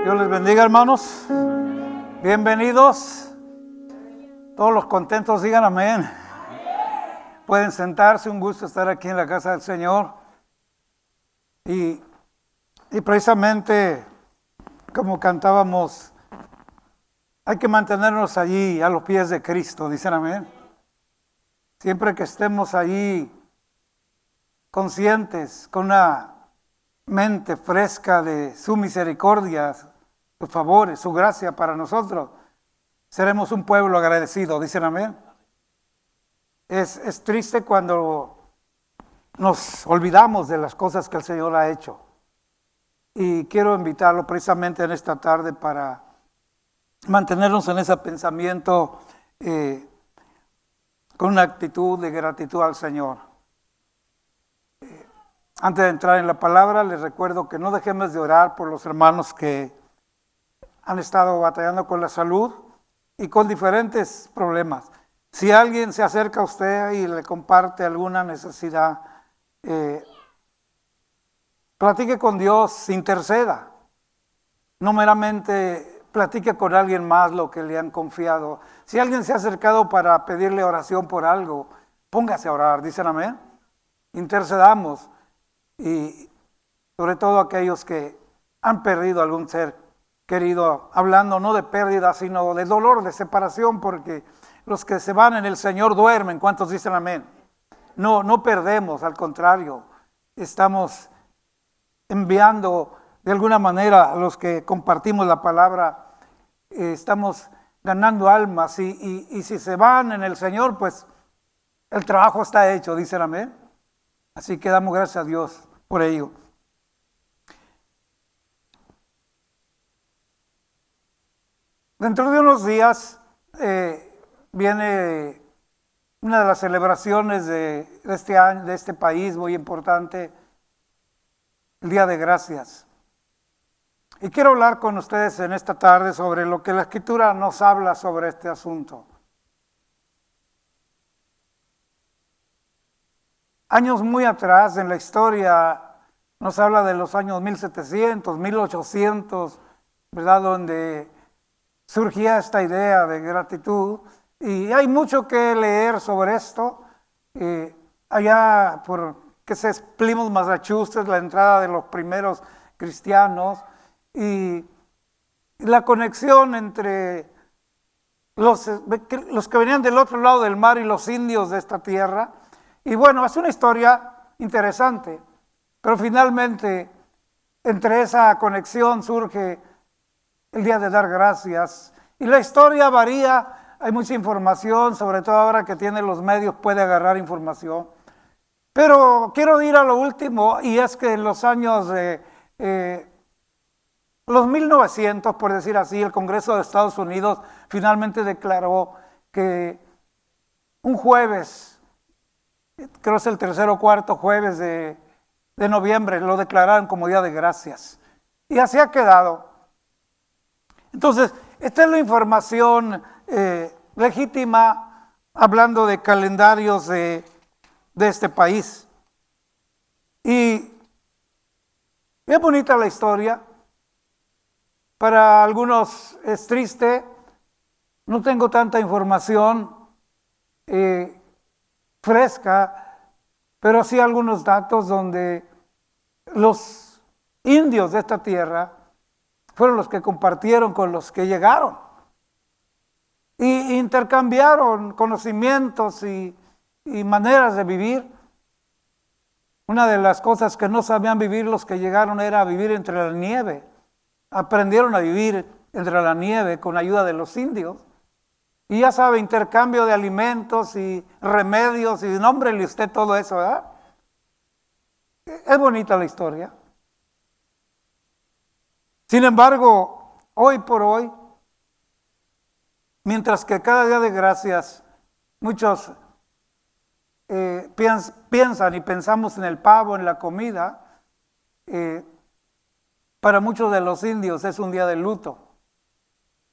Dios les bendiga, hermanos. Bienvenidos. Todos los contentos digan amén. Pueden sentarse, un gusto estar aquí en la casa del Señor. Y precisamente como cantábamos, hay que mantenernos allí a los pies de Cristo, dicen amén. Siempre que estemos allí conscientes, con una mente fresca de su misericordia, sus favores, su gracia para nosotros, seremos un pueblo agradecido, dicen amén. Es triste cuando nos olvidamos de las cosas que el Señor ha hecho. Y quiero invitarlo precisamente en esta tarde para mantenernos en ese pensamiento con una actitud de gratitud al Señor. Antes de entrar en la palabra, les recuerdo que no dejemos de orar por los hermanos que han estado batallando con la salud y con diferentes problemas. Si alguien se acerca a usted y le comparte alguna necesidad, platique con Dios, interceda. No meramente platique con alguien más lo que le han confiado. Si alguien se ha acercado para pedirle oración por algo, póngase a orar, dicen amén. Intercedamos. Y sobre todo aquellos que han perdido algún ser querido, hablando no de pérdida, sino de dolor, de separación, porque los que se van en el Señor duermen. ¿Cuántos dicen amén? No perdemos, al contrario, estamos enviando de alguna manera a los que compartimos la palabra, estamos ganando almas y si se van en el Señor, pues el trabajo está hecho, dicen amén. Así que damos gracias a Dios por ello. Dentro de unos días viene una de las celebraciones de este año, de este país muy importante, el Día de Gracias. Y quiero hablar con ustedes en esta tarde sobre lo que la Escritura nos habla sobre este asunto. Años muy atrás en la historia nos habla de los años 1700, 1800, ¿verdad? Donde surgía esta idea de gratitud. Y hay mucho que leer sobre esto. Allá por Plymouth, Massachusetts, la entrada de los primeros cristianos y la conexión entre los que venían del otro lado del mar y los indios de esta tierra. Y bueno, es una historia interesante, pero finalmente entre esa conexión surge el Día de Dar Gracias. Y la historia varía, hay mucha información, sobre todo ahora que tiene los medios puede agarrar información. Pero quiero ir a lo último, y es que en los años los 1900, por decir así, el Congreso de Estados Unidos finalmente declaró que un jueves, creo es el tercer o cuarto jueves de noviembre, lo declararon como Día de Gracias. Y así ha quedado. Entonces, esta es la información legítima, hablando de calendarios de este país. Y es bonita la historia. Para algunos es triste. No tengo tanta información fresca, pero sí algunos datos donde los indios de esta tierra fueron los que compartieron con los que llegaron y intercambiaron conocimientos y maneras de vivir. Una de las cosas que no sabían vivir los que llegaron era vivir entre la nieve. Aprendieron a vivir entre la nieve con ayuda de los indios. Y ya sabe, intercambio de alimentos y remedios y nómbrele usted todo eso, ¿verdad? Es bonita la historia. Sin embargo, hoy por hoy, mientras que cada Día de Gracias muchos piensan y pensamos en el pavo, en la comida, para muchos de los indios es un día de luto,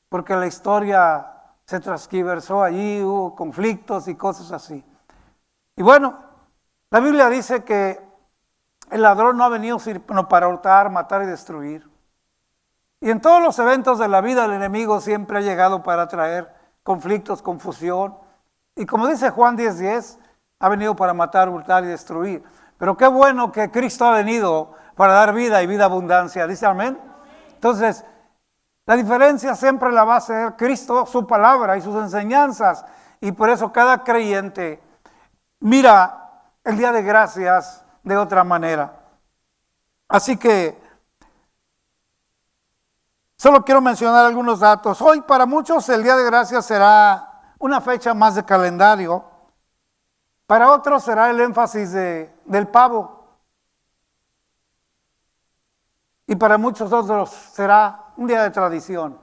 porque la historia se transquiversó allí, hubo conflictos y cosas así. Y bueno, la Biblia dice que el ladrón no ha venido sino para hurtar, matar y destruir. Y en todos los eventos de la vida el enemigo siempre ha llegado para traer conflictos, confusión. Y como dice Juan 10:10, ha venido para matar, hurtar y destruir. Pero qué bueno que Cristo ha venido para dar vida y vida abundancia. ¿Dice amén? Entonces, la diferencia siempre la va a hacer Cristo, su palabra y sus enseñanzas. Y por eso cada creyente mira el día de gracias de otra manera. Así que solo quiero mencionar algunos datos. Hoy para muchos el día de gracias será una fecha más de calendario. Para otros será el énfasis del pavo. Y para muchos otros será un día de tradición.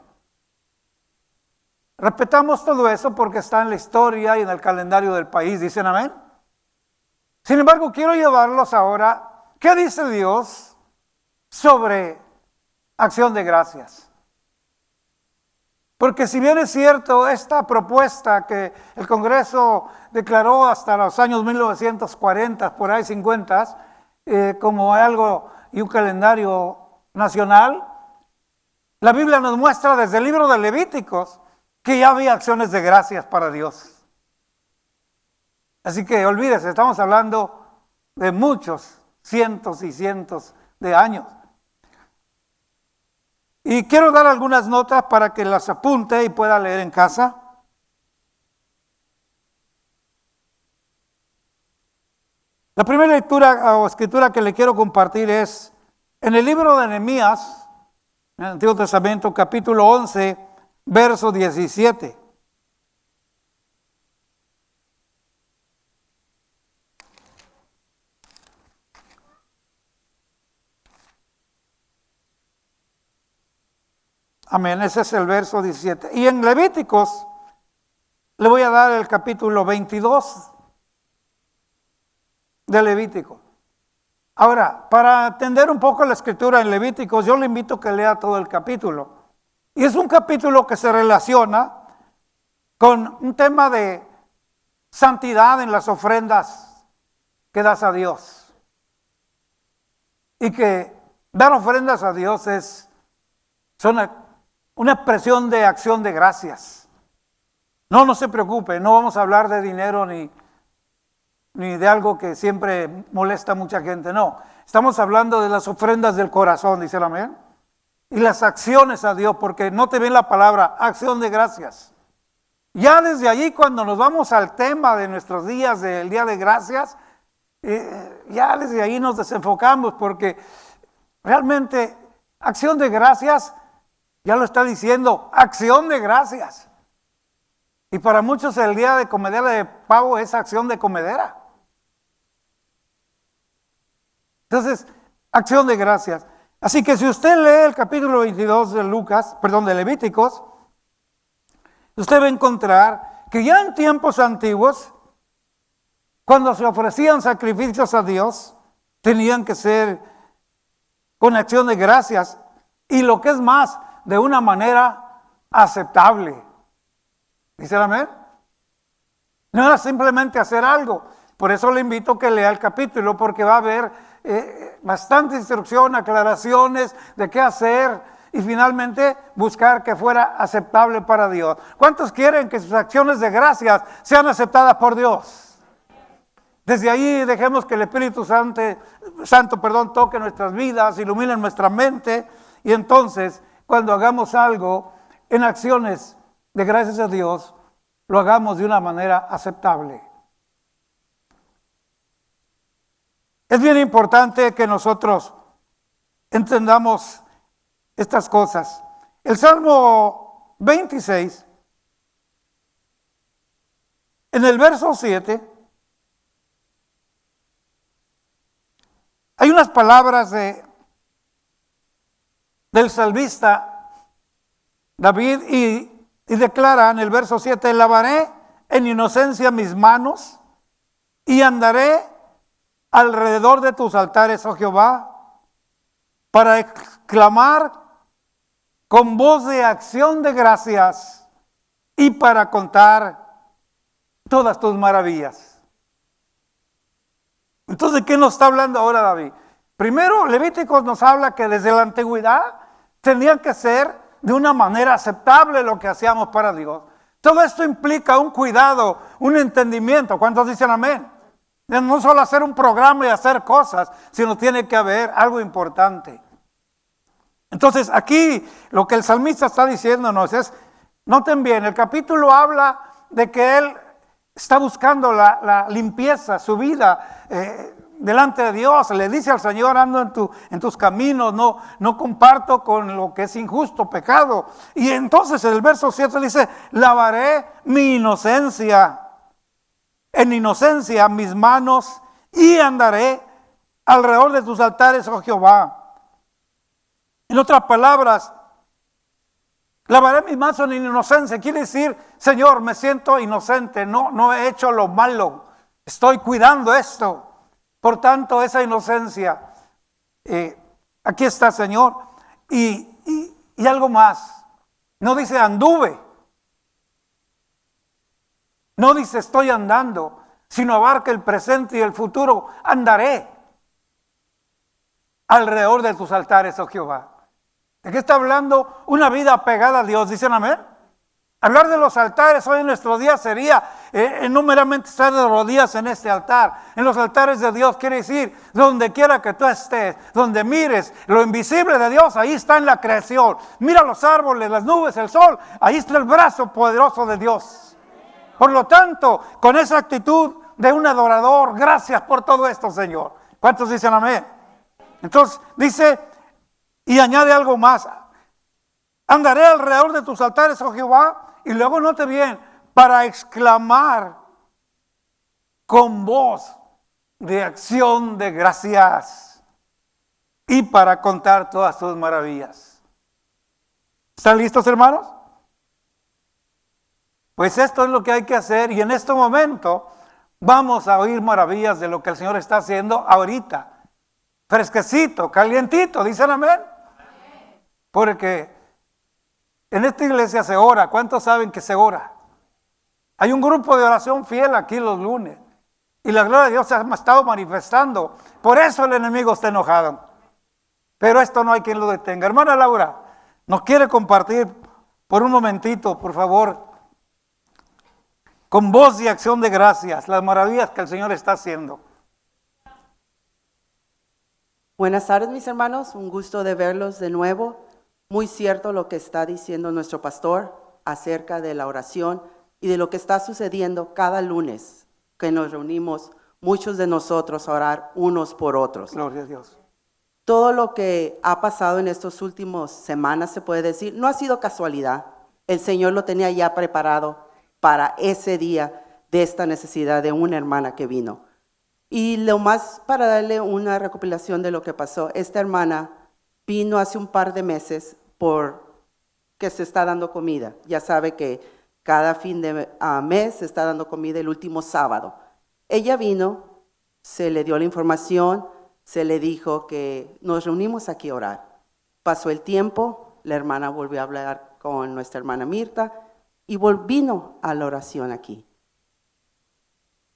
Respetamos todo eso porque está en la historia y en el calendario del país. ¿Dicen amén? Sin embargo, quiero llevarlos ahora. ¿Qué dice Dios sobre acción de gracias? Porque si bien es cierto, esta propuesta que el Congreso declaró hasta los años 1940, por ahí 50, como algo y un calendario nacional, la Biblia nos muestra desde el libro de Levíticos que ya había acciones de gracias para Dios. Así que olvídese, estamos hablando de muchos, cientos y cientos de años. Y quiero dar algunas notas para que las apunte y pueda leer en casa. La primera lectura o escritura que le quiero compartir es en el libro de Nehemías, en el Antiguo Testamento, capítulo 11, verso 17. Amén, ese es el verso 17. Y en Levíticos le voy a dar el capítulo 22 de Levítico. Ahora, para entender un poco la escritura en Levíticos, yo le invito a que lea todo el capítulo. Y es un capítulo que se relaciona con un tema de santidad en las ofrendas que das a Dios. Y que dar ofrendas a Dios son una expresión de acción de gracias. No se preocupe, no vamos a hablar de dinero ni de algo que siempre molesta a mucha gente, no. Estamos hablando de las ofrendas del corazón, dice el amén. Y las acciones a Dios, porque no te ven la palabra acción de gracias. Ya desde allí, cuando nos vamos al tema de nuestros días, del día de gracias, ya desde ahí nos desenfocamos, porque realmente acción de gracias, ya lo está diciendo, acción de gracias. Y para muchos el día de comedera de pavo es acción de comedera. Entonces, acción de gracias. Así que si usted lee el capítulo 22 de Levíticos, usted va a encontrar que ya en tiempos antiguos, cuando se ofrecían sacrificios a Dios, tenían que ser con acción de gracias. Y lo que es más, de una manera aceptable. ¿Dice el amén? No era simplemente hacer algo. Por eso le invito a que lea el capítulo, porque va a haber bastante instrucción, aclaraciones de qué hacer y finalmente buscar que fuera aceptable para Dios. ¿Cuántos quieren que sus acciones de gracias sean aceptadas por Dios? Desde ahí dejemos que el Espíritu Santo toque nuestras vidas, ilumine nuestra mente, y entonces cuando hagamos algo en acciones de gracias a Dios, lo hagamos de una manera aceptable. Es bien importante que nosotros entendamos estas cosas. El Salmo 26, en el verso 7, hay unas palabras del salmista David y declara en el verso 7, lavaré en inocencia mis manos y andaré alrededor de tus altares, oh Jehová, para exclamar con voz de acción de gracias y para contar todas tus maravillas. Entonces, ¿de qué nos está hablando ahora David? Primero, Levíticos nos habla que desde la antigüedad Tenía que ser de una manera aceptable lo que hacíamos para Dios. Todo esto implica un cuidado, un entendimiento. ¿Cuántos dicen amén? No solo hacer un programa y hacer cosas, sino tiene que haber algo importante. Entonces aquí lo que el salmista está diciéndonos es, noten bien, el capítulo habla de que él está buscando la limpieza, su vida delante de Dios. Le dice al Señor, ando en tus caminos, no comparto con lo que es injusto, pecado. Y entonces en el verso 7 dice, lavaré mi inocencia, en inocencia mis manos, y andaré alrededor de tus altares, oh Jehová. En otras palabras, lavaré mis manos en inocencia. Quiere decir, Señor, me siento inocente, no he hecho lo malo, estoy cuidando esto. Por tanto, esa inocencia, aquí está, Señor. Y algo más, no dice anduve, no dice estoy andando, sino abarca el presente y el futuro. Andaré alrededor de tus altares, oh Jehová. ¿De qué está hablando? Una vida pegada a Dios, ¿dicen amén? Hablar de los altares hoy en nuestros días sería no meramente estar de rodillas en este altar. En los altares de Dios quiere decir, donde quiera que tú estés, donde mires lo invisible de Dios, ahí está en la creación. Mira los árboles, las nubes, el sol, ahí está el brazo poderoso de Dios. Por lo tanto, con esa actitud de un adorador, gracias por todo esto, Señor. ¿Cuántos dicen amén? Entonces dice, y añade algo más, andaré alrededor de tus altares, oh Jehová, y luego note bien, para exclamar con voz de acción de gracias y para contar todas tus maravillas. ¿Están listos, hermanos? Pues esto es lo que hay que hacer, y en este momento vamos a oír maravillas de lo que el Señor está haciendo ahorita. Fresquecito, calientito, ¿dicen amén? Porque en esta iglesia se ora. ¿Cuántos saben que se ora? Hay un grupo de oración fiel aquí los lunes. Y la gloria de Dios se ha estado manifestando. Por eso el enemigo está enojado. Pero esto no hay quien lo detenga. Hermana Laura, ¿nos quiere compartir por un momentito, por favor, con voz y acción de gracias, las maravillas que el Señor está haciendo? Buenas tardes, mis hermanos. Un gusto de verlos de nuevo. Muy cierto lo que está diciendo nuestro pastor acerca de la oración y de lo que está sucediendo cada lunes que nos reunimos, muchos de nosotros, a orar unos por otros. Gloria a Dios. Todo lo que ha pasado en estas últimas semanas, se puede decir, no ha sido casualidad. El Señor lo tenía ya preparado para ese día de esta necesidad de una hermana que vino. Y lo más, para darle una recopilación de lo que pasó, esta hermana vino hace un par de meses porque se está dando comida. Ya sabe que cada fin de mes se está dando comida el último sábado. Ella vino, se le dio la información, se le dijo que nos reunimos aquí a orar. Pasó el tiempo, la hermana volvió a hablar con nuestra hermana Mirta y vino a la oración aquí.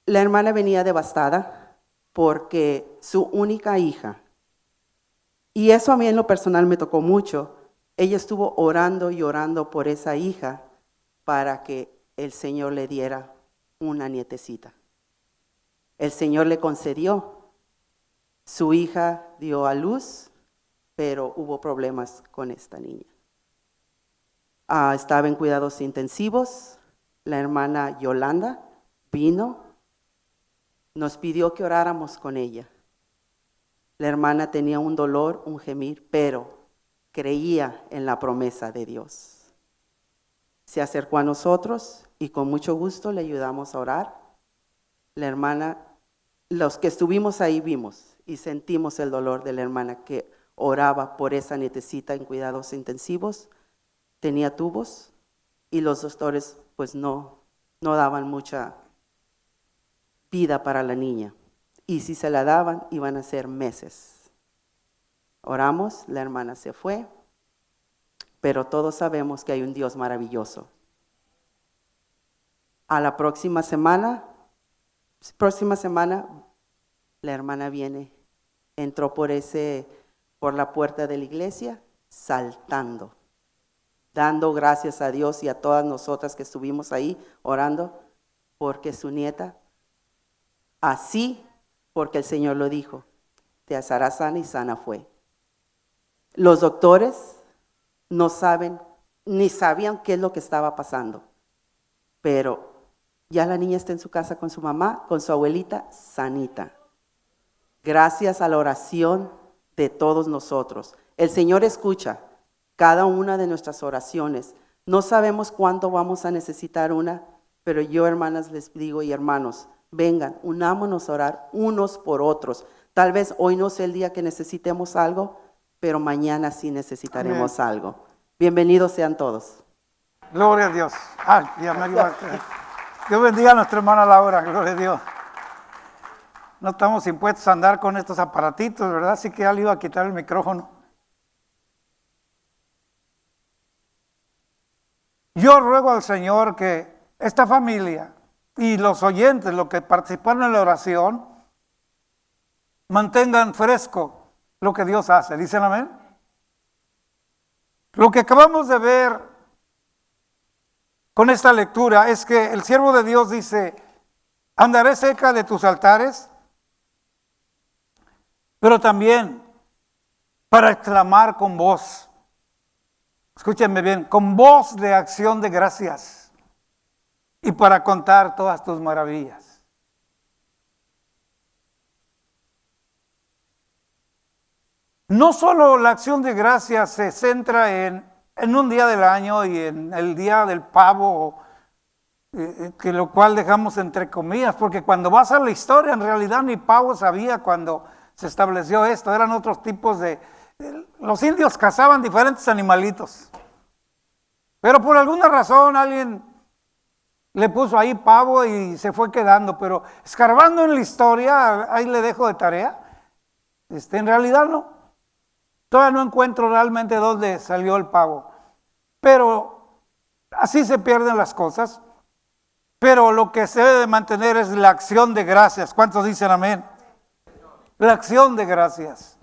La hermana venía devastada porque su única hija, y eso a mí en lo personal me tocó mucho, ella estuvo orando y orando por esa hija para que el Señor le diera una nietecita. El Señor le concedió. Su hija dio a luz, pero hubo problemas con esta niña. Estaba en cuidados intensivos. La hermana Yolanda vino, nos pidió que oráramos con ella. La hermana tenía un dolor, un gemir, pero creía en la promesa de Dios. Se acercó a nosotros y con mucho gusto le ayudamos a orar. La hermana, los que estuvimos ahí vimos y sentimos el dolor de la hermana que oraba por esa nietecita en cuidados intensivos. Tenía tubos y los doctores pues no daban mucha vida para la niña. Y si se la daban, iban a ser meses. Oramos, la hermana se fue, pero todos sabemos que hay un Dios maravilloso. A la próxima semana, la hermana viene, entró por la puerta de la iglesia saltando, dando gracias a Dios y a todas nosotras que estuvimos ahí orando, porque su nieta, así, porque el Señor lo dijo, te hará sana y sana fue. Los doctores no saben, ni sabían qué es lo que estaba pasando, pero ya la niña está en su casa con su mamá, con su abuelita, sanita. Gracias a la oración de todos nosotros. El Señor escucha cada una de nuestras oraciones. No sabemos cuándo vamos a necesitar una, pero yo, hermanas, les digo, y hermanos, vengan, unámonos a orar unos por otros. Tal vez hoy no sea el día que necesitemos algo, pero mañana sí necesitaremos algo. Bienvenidos sean todos. Gloria a Dios. Dios bendiga a nuestra hermana Laura, gloria a Dios. No estamos impuestos a andar con estos aparatitos, ¿verdad? Así que ya le iba a quitar el micrófono. Yo ruego al Señor que esta familia y los oyentes, los que participaron en la oración, mantengan fresco lo que Dios hace. ¿Dicen amén? Lo que acabamos de ver con esta lectura es que el siervo de Dios dice, andaré cerca de tus altares, pero también para exclamar con voz, escúchenme bien, con voz de acción de gracias y para contar todas tus maravillas. No solo la acción de gracias se centra en un día del año y en el día del pavo, que lo cual dejamos entre comillas, porque cuando vas a la historia, en realidad ni pavos había cuando se estableció esto, eran otros tipos los indios cazaban diferentes animalitos, pero por alguna razón alguien le puso ahí pavo y se fue quedando, pero escarbando en la historia, ahí le dejo de tarea, en realidad no. Todavía no encuentro realmente dónde salió el pavo, pero así se pierden las cosas. Pero lo que se debe mantener es la acción de gracias. ¿Cuántos dicen amén? La acción de gracias.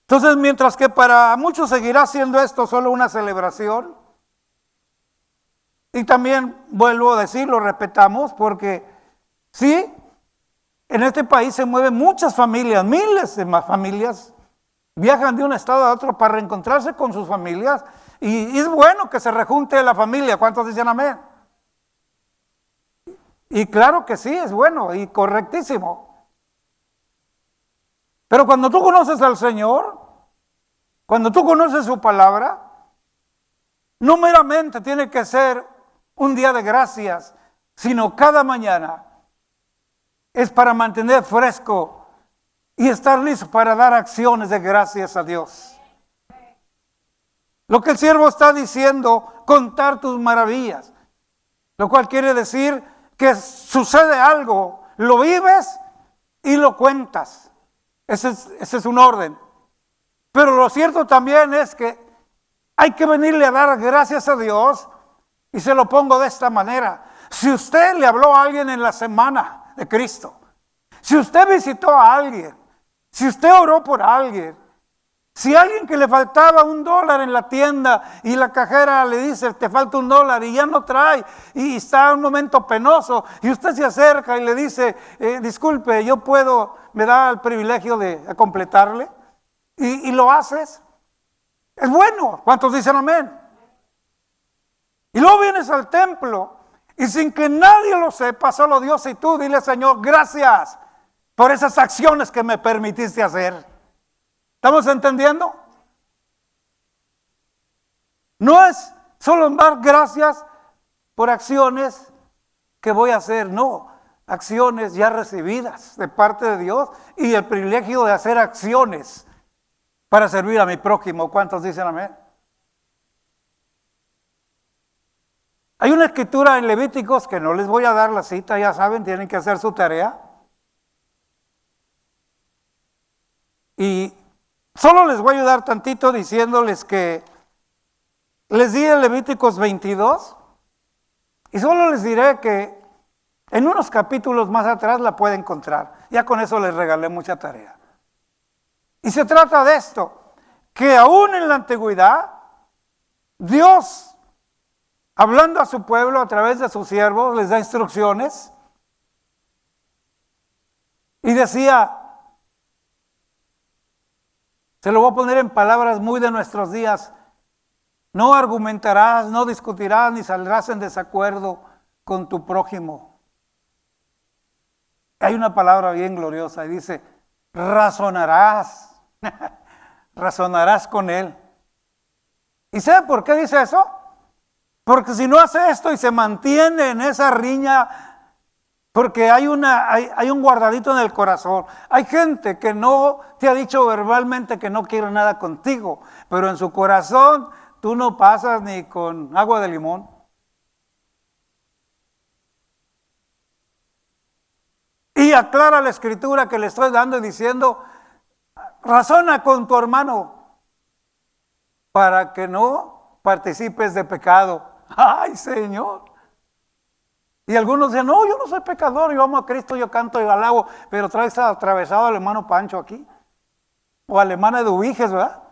Entonces, mientras que para muchos seguirá siendo esto solo una celebración, y también vuelvo a decirlo, respetamos, porque sí, en este país se mueven muchas familias, miles de más familias, viajan de un estado a otro para reencontrarse con sus familias, y es bueno que se rejunte la familia. ¿Cuántos dicen amén? Y claro que sí, es bueno y correctísimo. Pero cuando tú conoces al Señor, cuando tú conoces su palabra, no meramente tiene que ser un día de gracias, sino cada mañana es para mantener fresco y estar listo para dar acciones de gracias a Dios. Lo que el siervo está diciendo, contar tus maravillas, lo cual quiere decir que sucede algo, lo vives y lo cuentas. Ese es un orden. Pero lo cierto también es que hay que venirle a dar gracias a Dios, y se lo pongo de esta manera. Si usted le habló a alguien en la semana de Cristo, si usted visitó a alguien, si usted oró por alguien, si alguien que le faltaba $1 en la tienda y la cajera le dice te falta $1 y ya no trae y está en un momento penoso y usted se acerca y le dice disculpe, yo puedo, me da el privilegio de completarle y lo haces, es bueno. ¿Cuántos dicen amén? Y luego vienes al templo y sin que nadie lo sepa, solo Dios y tú, dile Señor, gracias por esas acciones que me permitiste hacer. ¿Estamos entendiendo? No es solo dar gracias por acciones que voy a hacer, no, acciones ya recibidas de parte de Dios y el privilegio de hacer acciones para servir a mi prójimo. ¿Cuántos dicen amén? Hay una escritura en Levíticos que no les voy a dar la cita, ya saben, tienen que hacer su tarea. Y solo les voy a ayudar tantito diciéndoles que les di en Levíticos 22 y solo les diré que en unos capítulos más atrás la puede encontrar. Ya con eso les regalé mucha tarea. Y se trata de esto, que aún en la antigüedad, Dios, hablando a su pueblo a través de sus siervos, les da instrucciones y decía, se lo voy a poner en palabras muy de nuestros días, no argumentarás, no discutirás, ni saldrás en desacuerdo con tu prójimo. Hay una palabra bien gloriosa y dice, razonarás, razonarás con él. ¿Y sabe por qué dice eso? Porque si no hace esto y se mantiene en esa riña, porque hay un guardadito en el corazón. Hay gente que no te ha dicho verbalmente que no quiere nada contigo, pero en su corazón tú no pasas ni con agua de limón. Y aclara la escritura que le estoy dando y diciendo, razona con tu hermano para que no participes de pecado. ¡Ay, Señor! Y algunos dicen, no, yo no soy pecador, yo amo a Cristo, yo canto y alabo, pero traes atravesado al hermano Pancho aquí, o a la hermana de Ubiges, ¿verdad?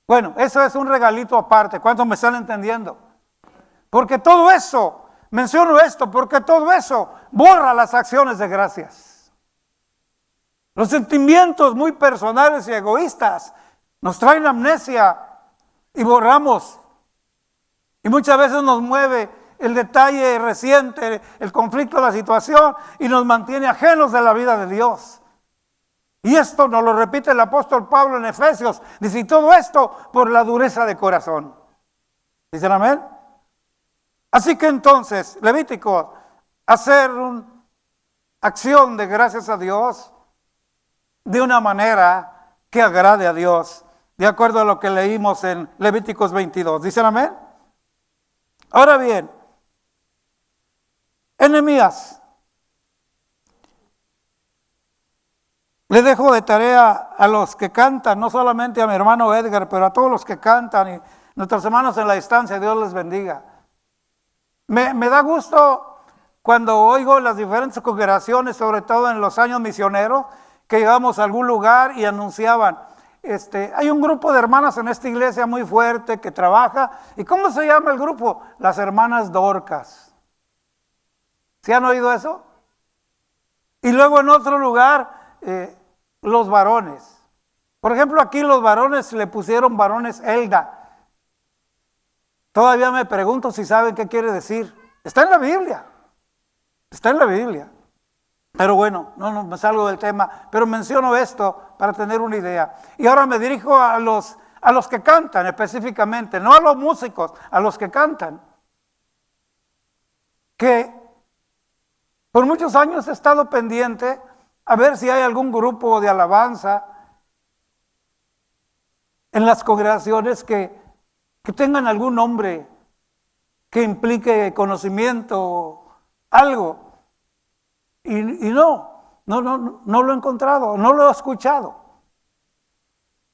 Bueno, eso es un regalito aparte, ¿cuántos me están entendiendo? Porque todo eso, menciono esto, porque todo eso borra las acciones de gracias. Los sentimientos muy personales y egoístas nos traen amnesia y borramos. Y muchas veces nos mueve el detalle reciente, el conflicto, la situación, y nos mantiene ajenos de la vida de Dios. Y esto nos lo repite el apóstol Pablo en Efesios. Dice, y todo esto por la dureza de corazón. ¿Dicen amén? Así que entonces, Levítico, hacer una acción de gracias a Dios de una manera que agrade a Dios, de acuerdo a lo que leímos en Levíticos 22. ¿Dicen amén? Ahora bien, en Nehemías, le dejo de tarea a los que cantan, no solamente a mi hermano Edgar, pero a todos los que cantan y nuestros hermanos en la distancia, Dios les bendiga. Me da gusto cuando oigo las diferentes congregaciones, sobre todo en los años misioneros, que llegamos a algún lugar y anunciaban, hay un grupo de hermanas en esta iglesia muy fuerte que trabaja. ¿Y cómo se llama el grupo? Las hermanas Dorcas. ¿Sí han oído eso? Y luego en otro lugar, los varones. Por ejemplo, aquí los varones le pusieron varones Elda. Todavía me pregunto si saben qué quiere decir. Está en la Biblia. Está en la Biblia. Pero bueno, no me salgo del tema, pero menciono esto para tener una idea. Y ahora me dirijo a los que cantan específicamente, no a los músicos, a los que cantan. Que por muchos años he estado pendiente a ver si hay algún grupo de alabanza en las congregaciones que tengan algún nombre que implique conocimiento, algo. Y no lo he encontrado, no lo he escuchado.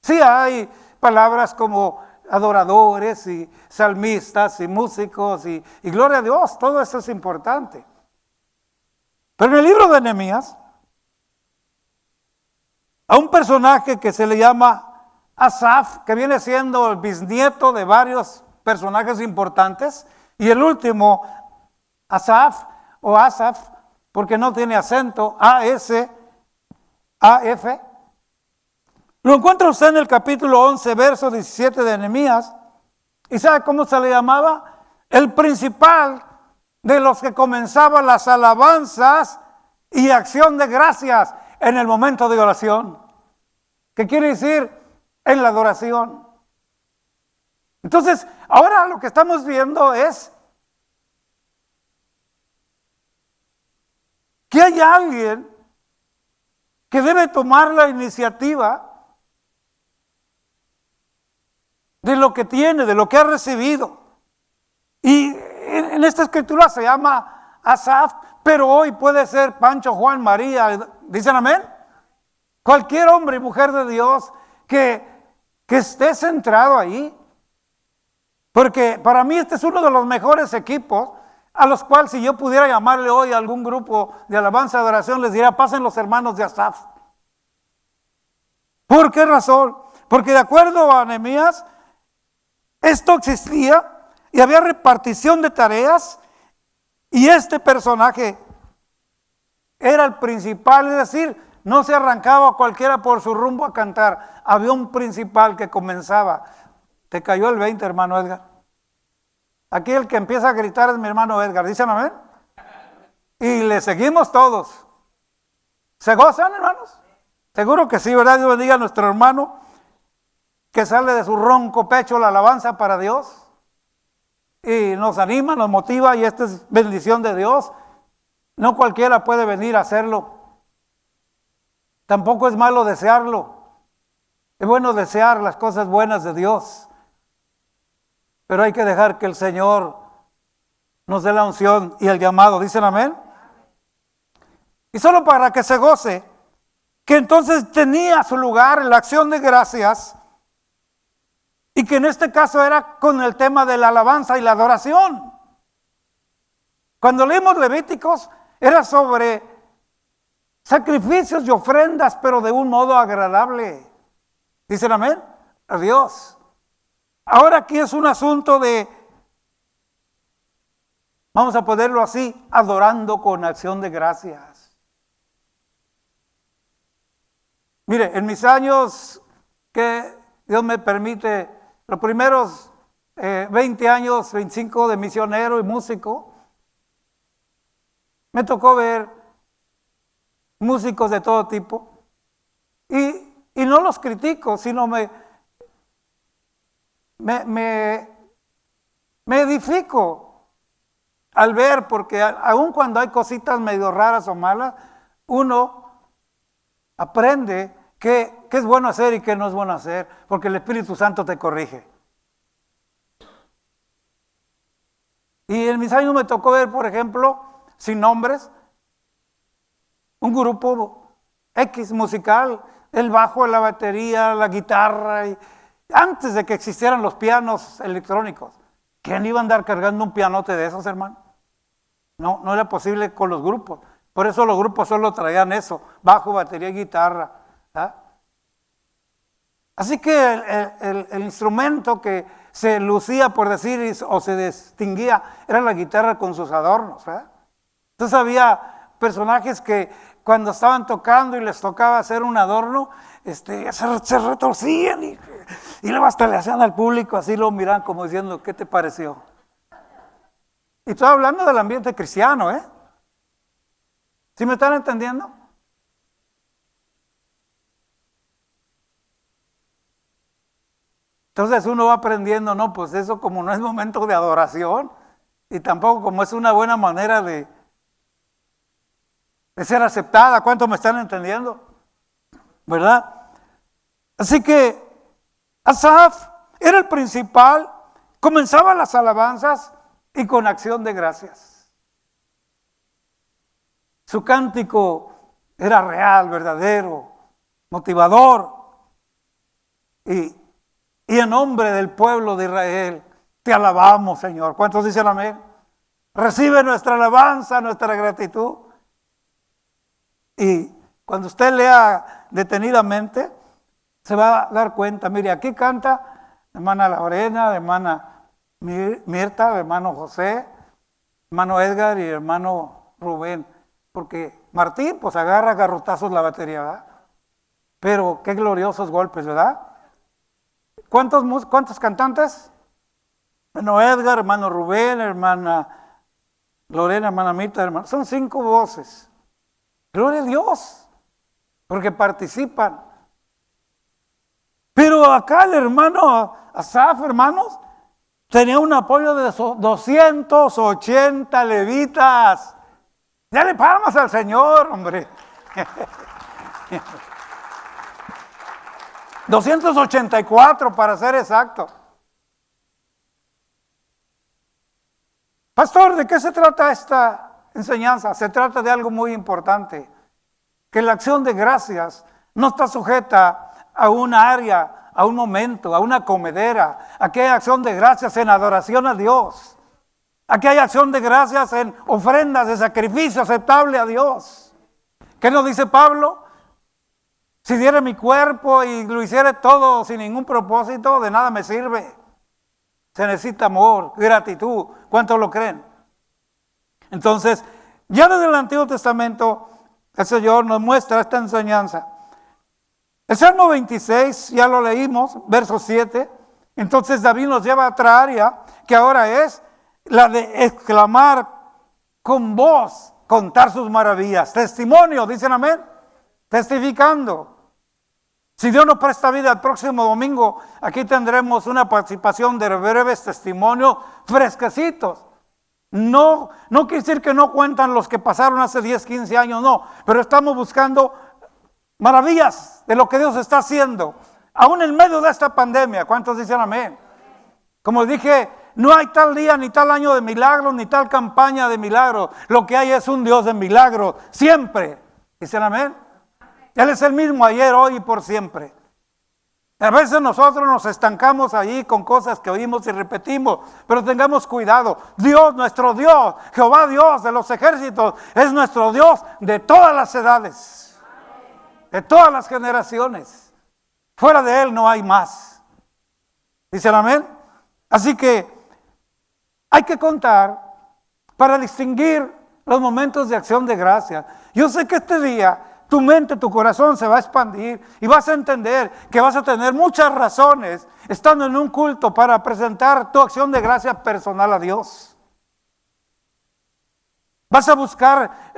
Sí hay palabras como adoradores y salmistas y músicos y gloria a Dios, todo eso es importante. Pero en el libro de Nehemías, a un personaje que se le llama Asaf, que viene siendo el bisnieto de varios personajes importantes, y el último, Asaf, porque no tiene acento, A-S-A-F. Lo encuentra usted en el capítulo 11, verso 17 de Nehemías. ¿Y sabe cómo se le llamaba? El principal de los que comenzaban las alabanzas y acción de gracias en el momento de oración. ¿Qué quiere decir? En la adoración. Entonces, ahora lo que estamos viendo es que hay alguien que debe tomar la iniciativa de lo que tiene, de lo que ha recibido. Y en esta escritura se llama Asaf, pero hoy puede ser Pancho, Juan, María. ¿Dicen amén? Cualquier hombre y mujer de Dios que esté centrado ahí. Porque para mí este es uno de los mejores equipos a los cuales, si yo pudiera llamarle hoy a algún grupo de alabanza y adoración, les diría, pasen los hermanos de Asaf. ¿Por qué razón? Porque de acuerdo a Nehemías, esto existía y había repartición de tareas y este personaje era el principal, es decir, no se arrancaba cualquiera por su rumbo a cantar. Había un principal que comenzaba. ¿Te cayó el 20, hermano Edgar? Aquí el que empieza a gritar es mi hermano Edgar. ¿Dicen amén? Y le seguimos todos. ¿Se gozan, hermanos? Seguro que sí, ¿verdad? Dios bendiga a nuestro hermano que sale de su ronco pecho la alabanza para Dios. Y nos anima, nos motiva y esta es bendición de Dios. No cualquiera puede venir a hacerlo. Tampoco es malo desearlo. Es bueno desear las cosas buenas de Dios. Pero hay que dejar que el Señor nos dé la unción y el llamado. ¿Dicen amén? Y solo para que se goce, que entonces tenía su lugar en la acción de gracias y que en este caso era con el tema de la alabanza y la adoración. Cuando leímos Levíticos era sobre sacrificios y ofrendas, pero de un modo agradable. ¿Dicen amén? A Dios. Ahora aquí es un asunto de, vamos a ponerlo así, adorando con acción de gracias. Mire, en mis años que Dios me permite, los primeros 20 años, 25 de misionero y músico, me tocó ver músicos de todo tipo y no los critico, sino me edifico al ver, porque aun cuando hay cositas medio raras o malas, uno aprende qué es bueno hacer y qué no es bueno hacer, porque el Espíritu Santo te corrige. Y en mis años me tocó ver, por ejemplo, sin nombres, un grupo X musical, el bajo, la batería, la guitarra, y antes de que existieran los pianos electrónicos. ¿Quién iba a andar cargando un pianote de esos, hermano? No era posible con los grupos. Por eso los grupos solo traían eso, bajo, batería y guitarra. ¿Ah? Así que el instrumento que se lucía, por decir, o se distinguía, era la guitarra con sus adornos. ¿Ah? Entonces había personajes que cuando estaban tocando y les tocaba hacer un adorno, se retorcían y luego hasta le hacían al público, así lo miran como diciendo, ¿qué te pareció? Y estoy hablando del ambiente cristiano, ¿eh? ¿Sí me están entendiendo? Entonces uno va aprendiendo, no, pues eso como no es momento de adoración y tampoco como es una buena manera de ser aceptada. ¿Cuántos me están entendiendo? ¿Verdad? Así que Asaf era el principal, comenzaba las alabanzas y con acción de gracias. Su cántico era real, verdadero, motivador. Y en nombre del pueblo de Israel, te alabamos, Señor. ¿Cuántos dicen amén? Recibe nuestra alabanza, nuestra gratitud. Y cuando usted lea detenidamente, se va a dar cuenta. Mire, aquí canta hermana Lorena, hermana Mirta, hermano José, hermano Edgar y hermano Rubén. Porque Martín, pues agarra garrotazos la batería, ¿verdad? Pero qué gloriosos golpes, ¿verdad? ¿Cuántos cantantes? Hermano Edgar, hermano Rubén, hermana Lorena, hermana Mirta, hermano. Son 5 voces. Gloria a Dios, porque participan. Pero acá el hermano Asaf, hermanos, tenía un apoyo de 280 levitas. Dale palmas al Señor, hombre. 284 para ser exacto. Pastor, ¿de qué se trata esta enseñanza? Se trata de algo muy importante, que la acción de gracias no está sujeta a una área, a un momento, a una comedera. Aquí hay acción de gracias en adoración a Dios. Aquí hay acción de gracias en ofrendas de sacrificio aceptable a Dios. ¿Qué nos dice Pablo? Si diera mi cuerpo y lo hiciera todo sin ningún propósito, de nada me sirve. Se necesita amor, gratitud. ¿Cuántos lo creen? Entonces, ya desde el Antiguo Testamento, el Señor nos muestra esta enseñanza. El Salmo 26, ya lo leímos, verso 7. Entonces David nos lleva a otra área, que ahora es la de exclamar con voz, contar sus maravillas. Testimonio, dicen amén. Testificando. Si Dios nos presta vida, el próximo domingo aquí tendremos una participación de breves testimonios fresquecitos. No quiere decir que no cuentan los que pasaron hace 10, 15 años, no. Pero estamos buscando maravillas de lo que Dios está haciendo. Aún en medio de esta pandemia. ¿Cuántos dicen amén? Como dije, no hay tal día ni tal año de milagros, ni tal campaña de milagros. Lo que hay es un Dios de milagros. Siempre. ¿Dicen amén? Él es el mismo ayer, hoy y por siempre. A veces nosotros nos estancamos ahí con cosas que oímos y repetimos, pero tengamos cuidado. Dios, nuestro Dios, Jehová Dios de los ejércitos, es nuestro Dios de todas las edades, de todas las generaciones. Fuera de Él no hay más. ¿Dicen amén? Así que hay que contar para distinguir los momentos de acción de gracia. Yo sé que este día tu mente, tu corazón se va a expandir y vas a entender que vas a tener muchas razones estando en un culto para presentar tu acción de gracia personal a Dios. Vas a buscar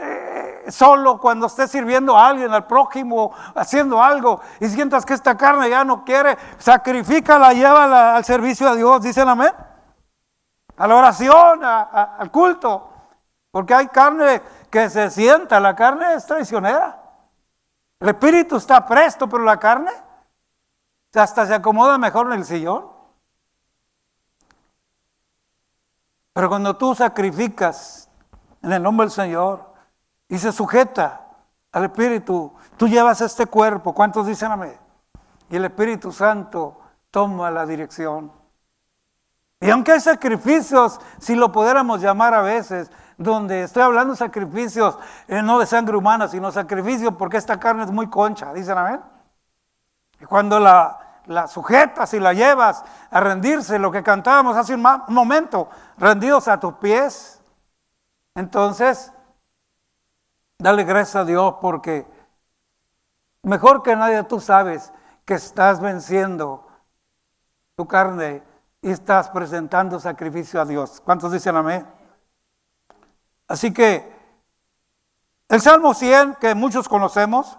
solo cuando estés sirviendo a alguien, al prójimo, haciendo algo y sientas que esta carne ya no quiere, sacrifícala, llévala al servicio a Dios, dicen amén. A la oración, al culto, porque hay carne que se sienta, la carne es traicionera. El espíritu está presto, pero la carne hasta se acomoda mejor en el sillón. Pero cuando tú sacrificas en el nombre del Señor y se sujeta al espíritu, tú llevas este cuerpo. ¿Cuántos dicen amén? Y el Espíritu Santo toma la dirección. Y aunque hay sacrificios, si lo pudiéramos llamar a veces, donde estoy hablando de sacrificios, no de sangre humana, sino sacrificios porque esta carne es muy concha, dicen amén. Y cuando la sujetas y la llevas a rendirse, lo que cantábamos hace un momento, rendidos a tus pies, entonces dale gracias a Dios porque mejor que nadie tú sabes que estás venciendo tu carne y estás presentando sacrificio a Dios. ¿Cuántos dicen amén? Así que el Salmo 100, que muchos conocemos,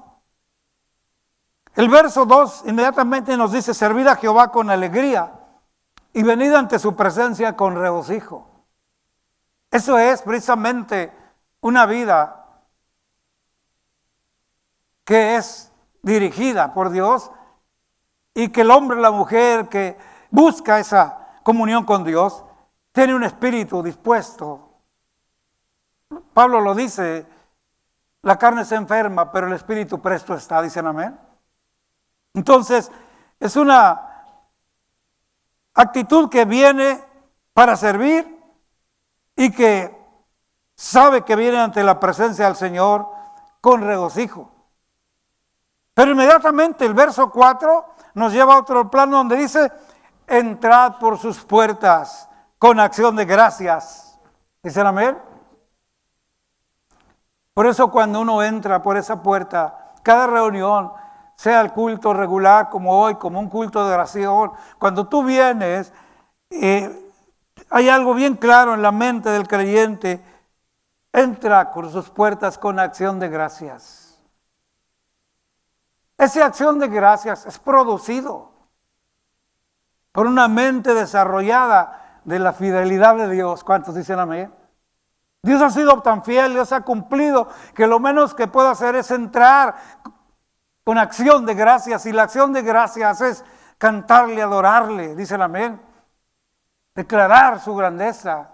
el verso 2 inmediatamente nos dice: servid a Jehová con alegría y venid ante su presencia con regocijo. Eso es precisamente una vida que es dirigida por Dios y que el hombre y la mujer que busca esa comunión con Dios tiene un espíritu dispuesto. Pablo lo dice, la carne se enferma, pero el espíritu presto está, dicen amén. Entonces, es una actitud que viene para servir y que sabe que viene ante la presencia del Señor con regocijo. Pero inmediatamente el verso 4 nos lleva a otro plano donde dice: entrad por sus puertas con acción de gracias. ¿Dicen amén? Por eso cuando uno entra por esa puerta, cada reunión, sea el culto regular como hoy, como un culto de oración, cuando tú vienes, hay algo bien claro en la mente del creyente: entra por sus puertas con acción de gracias. Esa acción de gracias es producido por una mente desarrollada de la fidelidad de Dios. ¿Cuántos dicen amén? Dios ha sido tan fiel, Dios ha cumplido, que lo menos que puedo hacer es entrar con acción de gracias. Y la acción de gracias es cantarle, adorarle, dice el amén. Declarar su grandeza.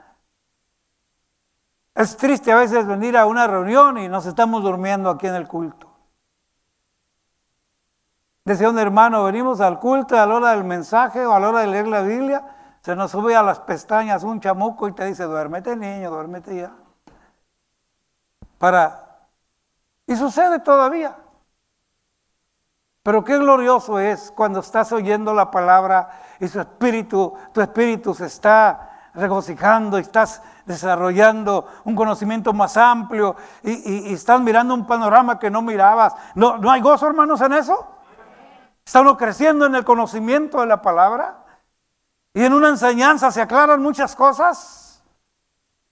Es triste a veces venir a una reunión y nos estamos durmiendo aquí en el culto. Decía un hermano, venimos al culto a la hora del mensaje o a la hora de leer la Biblia, se nos sube a las pestañas un chamuco y te dice: duérmete niño, duérmete ya. Y sucede todavía. Pero qué glorioso es cuando estás oyendo la palabra y tu espíritu se está regocijando y estás desarrollando un conocimiento más amplio y estás mirando un panorama que no mirabas. ¿No hay gozo, hermanos, en eso? Está uno creciendo en el conocimiento de la palabra y en una enseñanza se aclaran muchas cosas.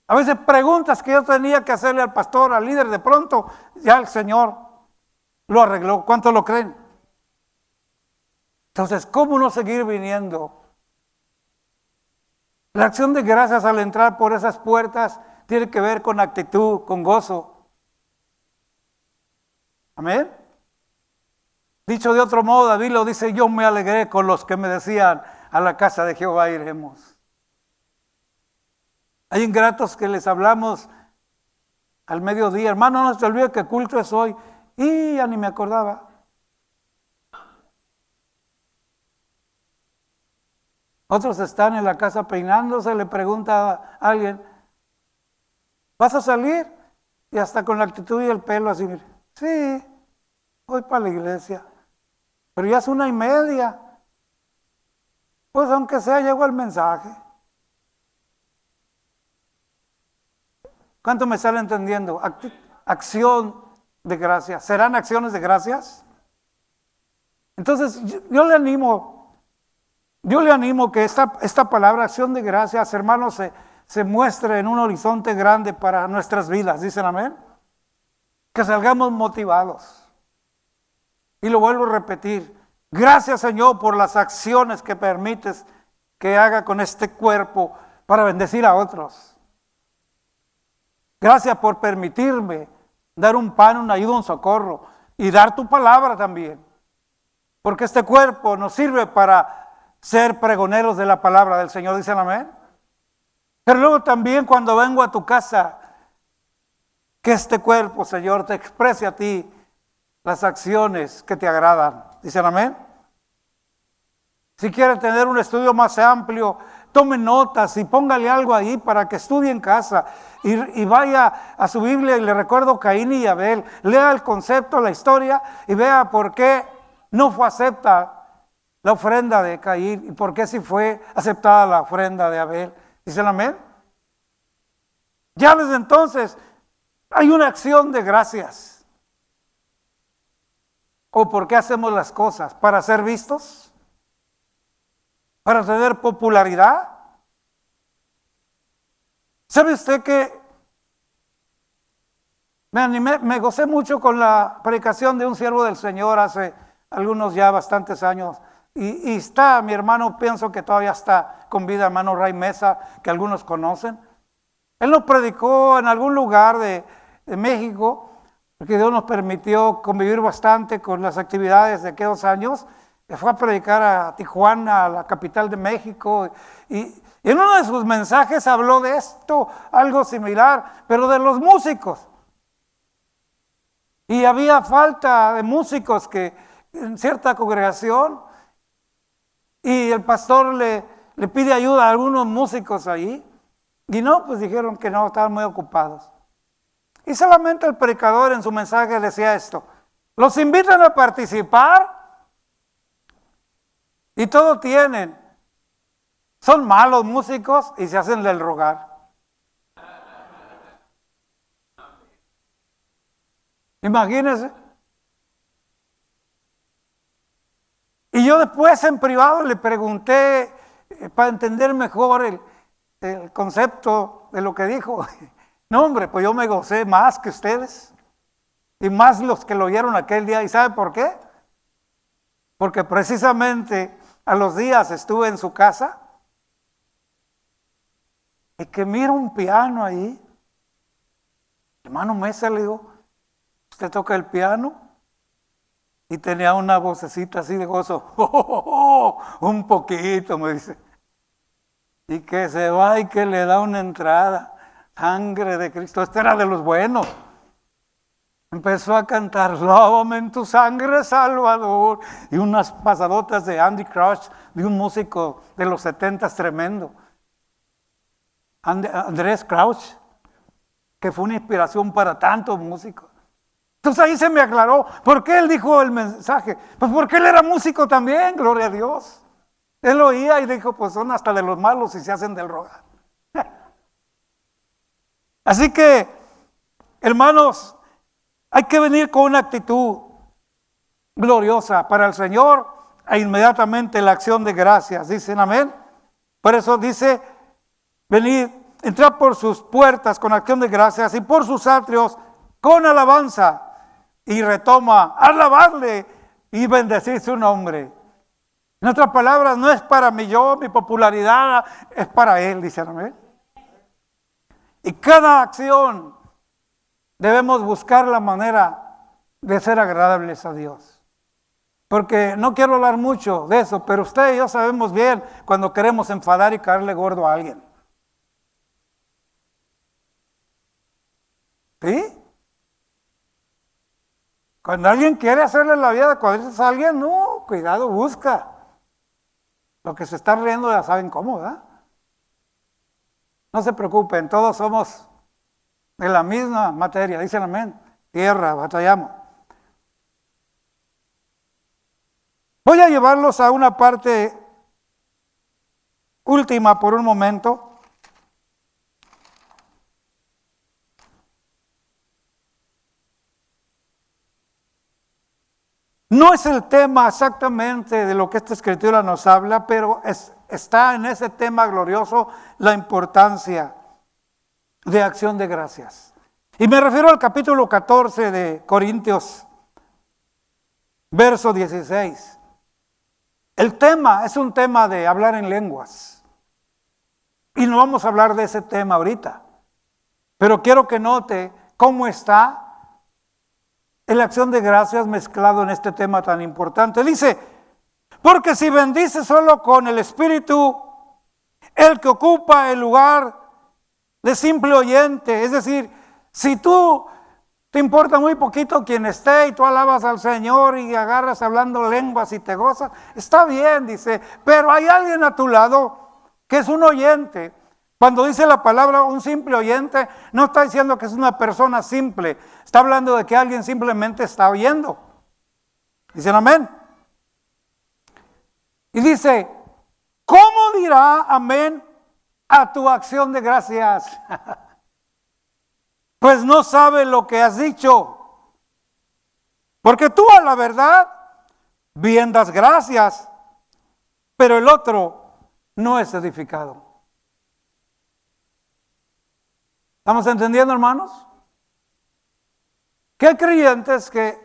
A veces preguntas que yo tenía que hacerle al pastor, al líder, de pronto ya el Señor lo arregló. ¿Cuántos lo creen? Entonces, ¿cómo no seguir viniendo? La acción de gracias al entrar por esas puertas tiene que ver con actitud, con gozo. Amén. Dicho de otro modo, David lo dice: yo me alegré con los que me decían, a la casa de Jehová iremos. Hay ingratos que les hablamos al mediodía: hermano, no se te olvide que culto es hoy. Y ya ni me acordaba. Otros están en la casa peinándose, le pregunta a alguien: ¿vas a salir? Y hasta con la actitud y el pelo así: sí, voy para la iglesia. Pero ya es 1:30. Pues aunque sea, llegó el mensaje. ¿Cuánto me sale entendiendo? Acción de gracias. ¿Serán acciones de gracias? Entonces yo le animo que esta palabra, acción de gracias, hermanos, se muestre en un horizonte grande para nuestras vidas. ¿Dicen amén? Que salgamos motivados. Y lo vuelvo a repetir: gracias, Señor, por las acciones que permites que haga con este cuerpo para bendecir a otros. Gracias por permitirme dar un pan, una ayuda, un socorro y dar tu palabra también. Porque este cuerpo nos sirve para ser pregoneros de la palabra del Señor. ¿Dicen amén? Pero luego también, cuando vengo a tu casa, que este cuerpo, Señor, te exprese a ti las acciones que te agradan. ¿Dicen amén? Si quiere tener un estudio más amplio, tome notas y póngale algo ahí para que estudie en casa y vaya a su Biblia y le recuerdo Caín y Abel. Lea el concepto, la historia y vea por qué no fue aceptada la ofrenda de Caín y por qué sí fue aceptada la ofrenda de Abel. ¿Dicen amén? Ya desde entonces hay una acción de gracias. ¿O por qué hacemos las cosas? ¿Para ser vistos? ¿Para tener popularidad? ¿Sabe usted que me gocé mucho con la predicación de un siervo del Señor hace algunos ya bastantes años? Y está mi hermano, pienso que todavía está con vida, hermano Ray Mesa, que algunos conocen. Él nos predicó en algún lugar de México, porque Dios nos permitió convivir bastante con las actividades de aquellos años. Fue a predicar a Tijuana, a la capital de México, y en uno de sus mensajes habló de esto, algo similar, pero de los músicos. Y había falta de músicos en cierta congregación, y el pastor le pide ayuda a algunos músicos ahí, y no, pues dijeron que no, estaban muy ocupados. Y solamente el predicador en su mensaje decía esto: los invitan a participar y todo tienen. Son malos músicos y se hacen del rogar. Imagínense. Y yo después en privado le pregunté para entender mejor el concepto de lo que dijo. No, hombre, pues yo me gocé más que ustedes y más los que lo oyeron aquel día. ¿Y sabe por qué? Porque precisamente a los días estuve en su casa y que miro un piano ahí. Hermano Mesa, le digo: ¿usted toca el piano? Y tenía una vocecita así de gozo. Un poquito, me dice. Y que se va y que le da una entrada. Sangre de Cristo. Este era de los buenos. Empezó a cantar: lávame en tu sangre, Salvador. Y unas pasadotas de Andy Crouch, de un músico de los 70s tremendo. Andrés Crouch, que fue una inspiración para tantos músicos. Entonces ahí se me aclaró, ¿por qué él dijo el mensaje? Pues porque él era músico también, gloria a Dios. Él oía y dijo, pues son hasta de los malos y se hacen del rogar. Así que, hermanos, hay que venir con una actitud gloriosa para el Señor e inmediatamente la acción de gracias. Dicen amén. Por eso dice, venid, entrad por sus puertas con acción de gracias y por sus atrios con alabanza. Y retoma, alabarle y bendecir su nombre. En otras palabras, no es para mí yo, mi popularidad es para Él, dicen amén. Y cada acción debemos buscar la manera de ser agradables a Dios. Porque no quiero hablar mucho de eso, pero usted y yo sabemos bien cuando queremos enfadar y caerle gordo a alguien. ¿Sí? Cuando alguien quiere hacerle la vida de cuadritos a alguien, no, cuidado, busca. Lo que se está riendo ya saben cómo, ¿verdad? No se preocupen, todos somos de la misma materia, dicen amén. Tierra, batallamos. Voy a llevarlos a una parte última por un momento. No es el tema exactamente de lo que esta escritura nos habla, pero está en ese tema glorioso la importancia de acción de gracias. Y me refiero al capítulo 14 de Corintios, verso 16. El tema es un tema de hablar en lenguas. Y no vamos a hablar de ese tema ahorita. Pero quiero que note cómo está la acción de gracias mezclado en este tema tan importante. Dice, porque si bendice solo con el Espíritu, el que ocupa el lugar de simple oyente, es decir, si tú te importa muy poquito quien esté y tú alabas al Señor y agarras hablando lenguas y te gozas, está bien, dice, pero hay alguien a tu lado que es un oyente. Cuando dice la palabra un simple oyente, no está diciendo que es una persona simple, está hablando de que alguien simplemente está oyendo. Dicen amén. Y dice, ¿cómo dirá amén a tu acción de gracias? Pues no sabe lo que has dicho. Porque tú a la verdad bien das gracias, pero el otro no es edificado. ¿Estamos entendiendo, hermanos? Que hay creyentes que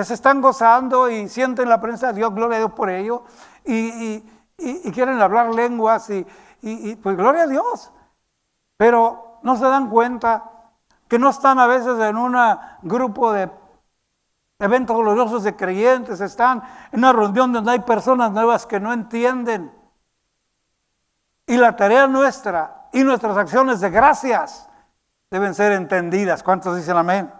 se están gozando y sienten la presencia de Dios, gloria a Dios por ello, y quieren hablar lenguas y pues gloria a Dios, pero no se dan cuenta que no están a veces en un grupo de eventos gloriosos de creyentes, están en una reunión donde hay personas nuevas que no entienden. Y la tarea nuestra y nuestras acciones de gracias deben ser entendidas. ¿Cuántos dicen amén?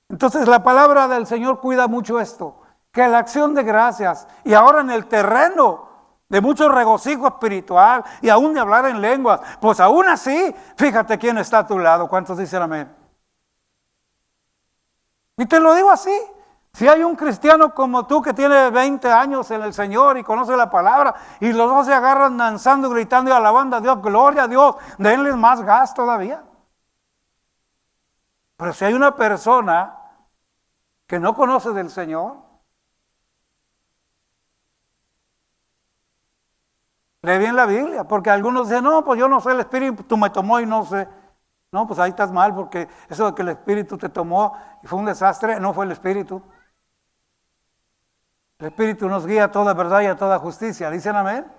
Entonces la palabra del Señor cuida mucho esto, que la acción de gracias y ahora en el terreno de mucho regocijo espiritual y aún de hablar en lenguas, pues aún así, fíjate quién está a tu lado. ¿Cuántos dicen amén? Y te lo digo así. Si hay un cristiano como tú que tiene 20 años en el Señor y conoce la palabra y los dos se agarran danzando, gritando y alabando a Dios, gloria a Dios, denles más gas todavía. Pero si hay una persona que no conoce del Señor, lee bien la Biblia, porque algunos dicen, no, pues yo no sé, el Espíritu me tomó y no sé. No, pues ahí estás mal, porque eso de que el Espíritu te tomó y fue un desastre, no fue el Espíritu. El Espíritu nos guía a toda verdad y a toda justicia. ¿Dicen amén?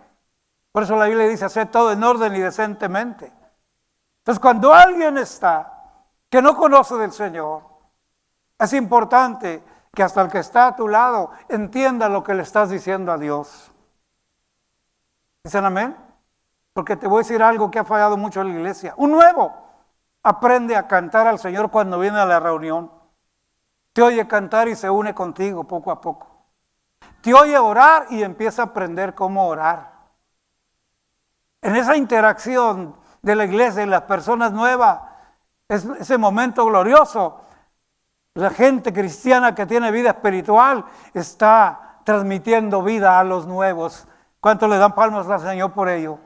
Por eso la Biblia dice, hacer todo en orden y decentemente. Entonces, cuando alguien está que no conoce del Señor, es importante que hasta el que está a tu lado entienda lo que le estás diciendo a Dios. ¿Dicen amén? Porque te voy a decir algo que ha fallado mucho en la iglesia. Un nuevo aprende a cantar al Señor cuando viene a la reunión. Te oye cantar y se une contigo poco a poco. Te oye orar y empieza a aprender cómo orar. En esa interacción de la iglesia y las personas nuevas, es ese momento glorioso. La gente cristiana que tiene vida espiritual está transmitiendo vida a los nuevos. ¿Cuánto le dan palmas al Señor por ello?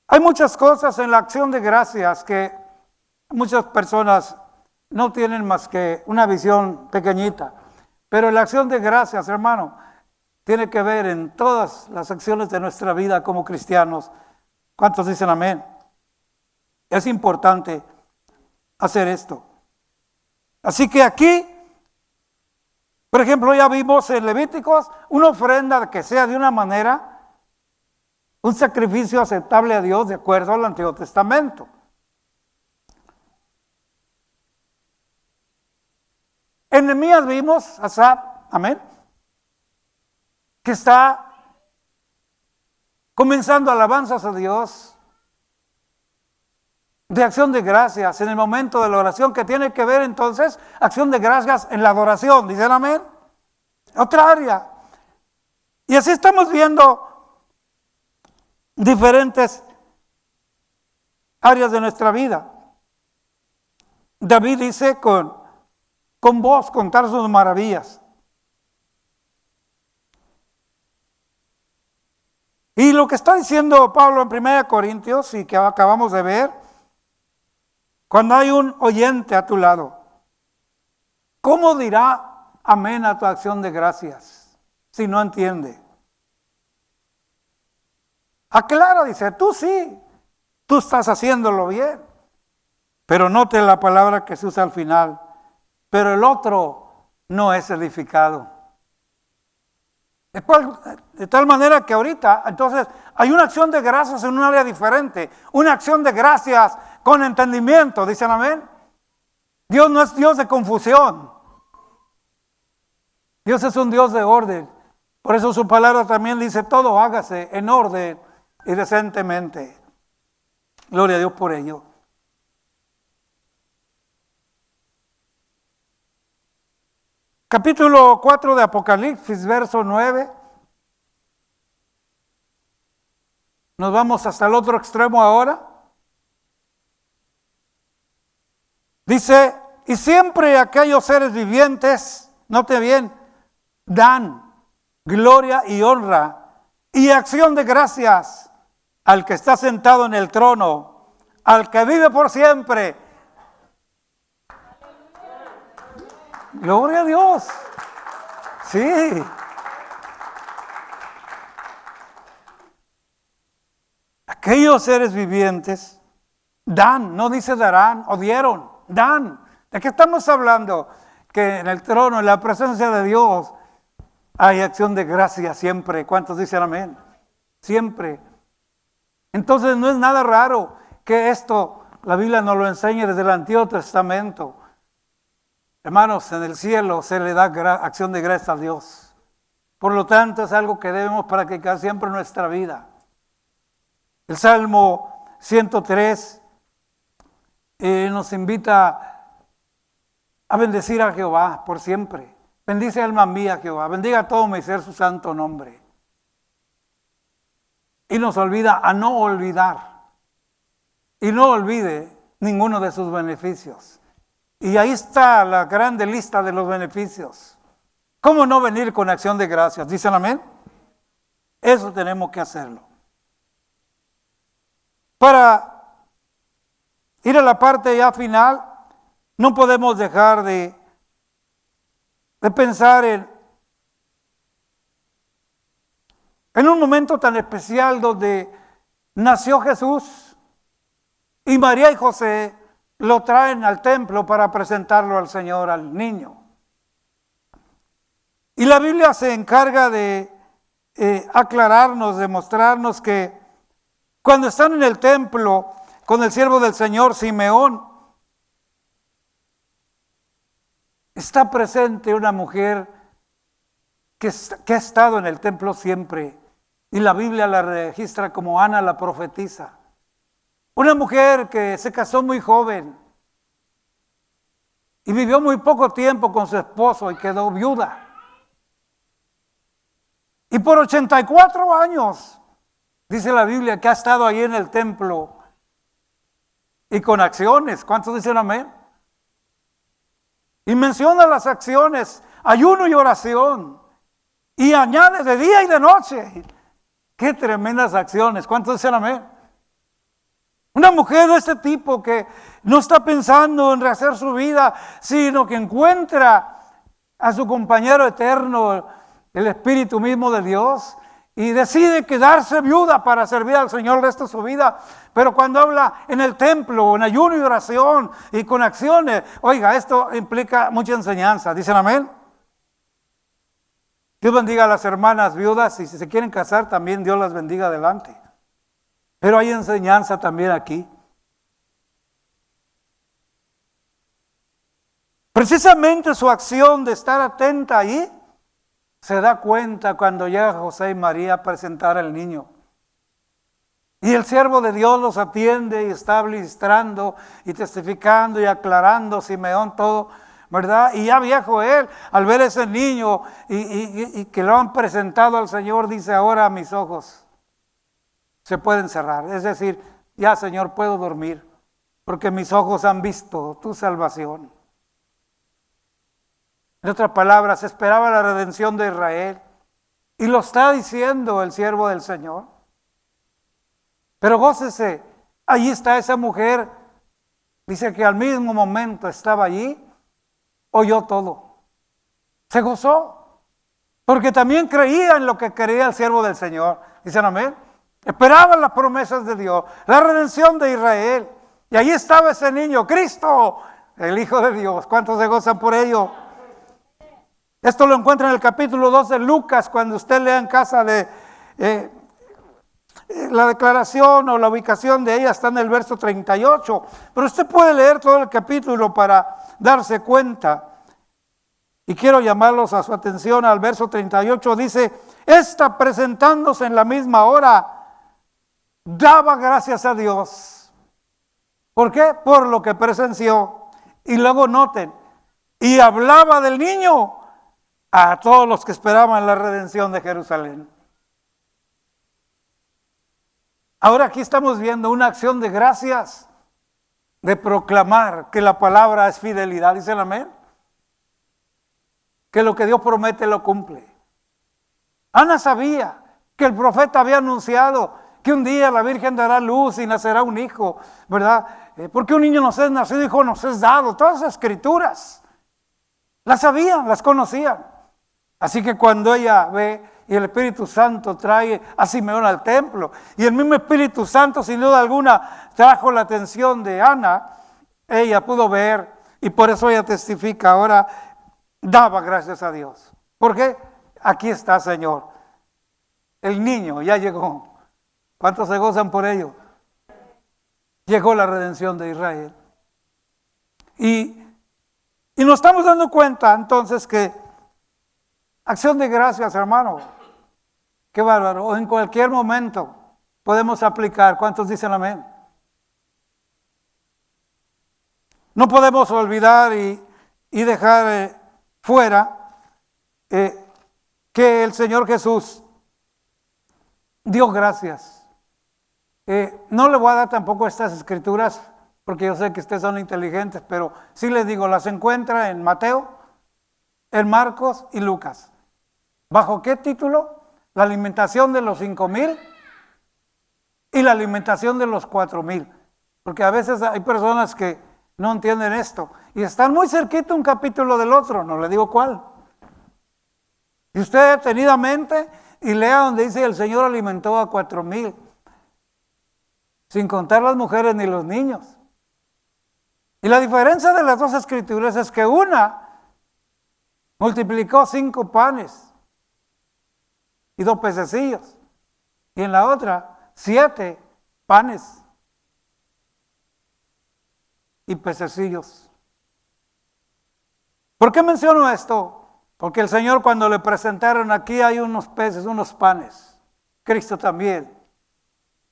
Hay muchas cosas en la acción de gracias que muchas personas no tienen más que una visión pequeñita. Pero la acción de gracias, hermano, tiene que ver en todas las acciones de nuestra vida como cristianos. ¿Cuántos dicen amén? Es importante hacer esto. Así que aquí, por ejemplo, ya vimos en Levíticos una ofrenda que sea de una manera, un sacrificio aceptable a Dios de acuerdo al Antiguo Testamento. En Nehemías vimos Asaf, amén, que está comenzando alabanzas a Dios de acción de gracias en el momento de la oración, que tiene que ver entonces acción de gracias en la adoración. ¿Dicen amén? Otra área. Y así estamos viendo diferentes áreas de nuestra vida. David dice con voz contar sus maravillas. Y lo que está diciendo Pablo en 1 Corintios y que acabamos de ver, cuando hay un oyente a tu lado, ¿cómo dirá amén a tu acción de gracias si no entiende? Aclara, dice, tú sí, tú estás haciéndolo bien, pero note la palabra que se usa al final, pero el otro no es edificado. De tal manera que ahorita, entonces, hay una acción de gracias en un área diferente, una acción de gracias con entendimiento, dicen amén. Dios no es Dios de confusión. Dios es un Dios de orden. Por eso su palabra también dice, todo hágase en orden y decentemente. Gloria a Dios por ello. Capítulo 4 de Apocalipsis, verso 9. Nos vamos hasta el otro extremo ahora. Dice, y siempre aquellos seres vivientes, note bien, dan gloria y honra y acción de gracias al que está sentado en el trono, al que vive por siempre. Gloria a Dios. Sí. Aquellos seres vivientes dan, no dice darán o dieron, dan. ¿De qué estamos hablando? Que en el trono, en la presencia de Dios, hay acción de gracia siempre. ¿Cuántos dicen amén? Siempre. Entonces no es nada raro que esto, la Biblia nos lo enseñe desde el Antiguo Testamento. Hermanos, en el cielo se le da acción de gracias a Dios. Por lo tanto, es algo que debemos practicar siempre en nuestra vida. El Salmo 103 nos invita a bendecir a Jehová por siempre. Bendice alma mía Jehová, bendiga todo mi ser su santo nombre. Y nos olvida a no olvidar. Y no olvide ninguno de sus beneficios. Y ahí está la grande lista de los beneficios. ¿Cómo no venir con acción de gracias? ¿Dicen amén? Eso tenemos que hacerlo. Para ir a la parte ya final, no podemos dejar de pensar en un momento tan especial donde nació Jesús y María y José lo traen al templo para presentarlo al Señor, al niño. Y la Biblia se encarga de aclararnos, de mostrarnos que cuando están en el templo con el siervo del Señor, Simeón, está presente una mujer que ha estado en el templo siempre. Y la Biblia la registra como Ana la profetisa. Una mujer que se casó muy joven y vivió muy poco tiempo con su esposo y quedó viuda. Y Y por 84 años, dice la Biblia, que ha estado ahí en el templo y con acciones. ¿Cuántos dicen amén? Y menciona las acciones, ayuno y oración. Y añade de día y de noche. ¡Qué tremendas acciones! ¿Cuántos dicen amén? Una mujer de este tipo que no está pensando en rehacer su vida, sino que encuentra a su compañero eterno, el Espíritu mismo de Dios, y decide quedarse viuda para servir al Señor el resto de su vida. Pero cuando habla en el templo, en ayuno y oración y con acciones, oiga, esto implica mucha enseñanza. ¿Dicen amén? Dios bendiga a las hermanas viudas, y si se quieren casar también Dios las bendiga adelante. Pero hay enseñanza también aquí. Precisamente su acción de estar atenta ahí se da cuenta cuando llega José y María a presentar al niño. Y el siervo de Dios los atiende y está ministrando y testificando y aclarando, Simeón, todo, ¿verdad? Y ya viejo él, al ver ese niño y que lo han presentado al Señor, dice: ahora mis ojos se pueden cerrar. Es decir, ya, Señor, puedo dormir, porque mis ojos han visto tu salvación. En otras palabras, esperaba la redención de Israel. Y lo está diciendo el siervo del Señor. Pero gócese, allí está esa mujer. Dice que al mismo momento estaba allí, oyó todo. Se gozó, porque también creía en lo que quería el siervo del Señor. Dicen amén. Esperaban las promesas de Dios, la redención de Israel. Y allí estaba ese niño, Cristo, el Hijo de Dios. ¿Cuántos se gozan por ello? Esto lo encuentra en el capítulo 2 de Lucas, cuando usted lea en casa la declaración o la ubicación de ella está en el verso 38. Pero usted puede leer todo el capítulo para darse cuenta. Y quiero llamarlos a su atención al verso 38. Dice: esta, presentándose en la misma hora, daba gracias a Dios. ¿Por qué? Por lo que presenció. Y luego noten, y hablaba del niño a todos los que esperaban la redención de Jerusalén. Ahora aquí estamos viendo una acción de gracias, de proclamar que la palabra es fidelidad. ¿Dicen amén? Que lo que Dios promete lo cumple. Ana sabía que el profeta había anunciado que un día la Virgen dará luz y nacerá un hijo, ¿verdad? Porque un niño nos es nacido, hijo nos es dado. Todas esas escrituras las sabían, las conocían. Así que cuando ella ve y el Espíritu Santo trae a Simeón al templo, y el mismo Espíritu Santo sin duda alguna trajo la atención de Ana, ella pudo ver, y por eso ella testifica ahora, daba gracias a Dios. ¿Por qué? Aquí está, Señor. El niño ya llegó. ¿Cuántos se gozan por ello? Llegó la redención de Israel. Y nos estamos dando cuenta entonces que acción de gracias, hermano. Qué bárbaro. En cualquier momento podemos aplicar. ¿Cuántos dicen amén? No podemos olvidar y dejar fuera que el Señor Jesús dio gracias. No le voy a dar tampoco estas escrituras, porque yo sé que ustedes son inteligentes, pero sí les digo, las encuentra en Mateo, en Marcos y Lucas. ¿Bajo qué título? La alimentación de los 5,000 y la alimentación de los 4,000. Porque a veces hay personas que no entienden esto y están muy cerquita un capítulo del otro, no le digo cuál. Y usted detenidamente y lea donde dice: el Señor alimentó a 4,000, sin contar las mujeres ni los niños. Y la diferencia de las dos escrituras es que una multiplicó 5 panes y 2 pececillos, y en la otra 7 panes y pececillos. ¿Por qué menciono esto? Porque el Señor, cuando le presentaron: aquí hay unos peces, unos panes, Cristo también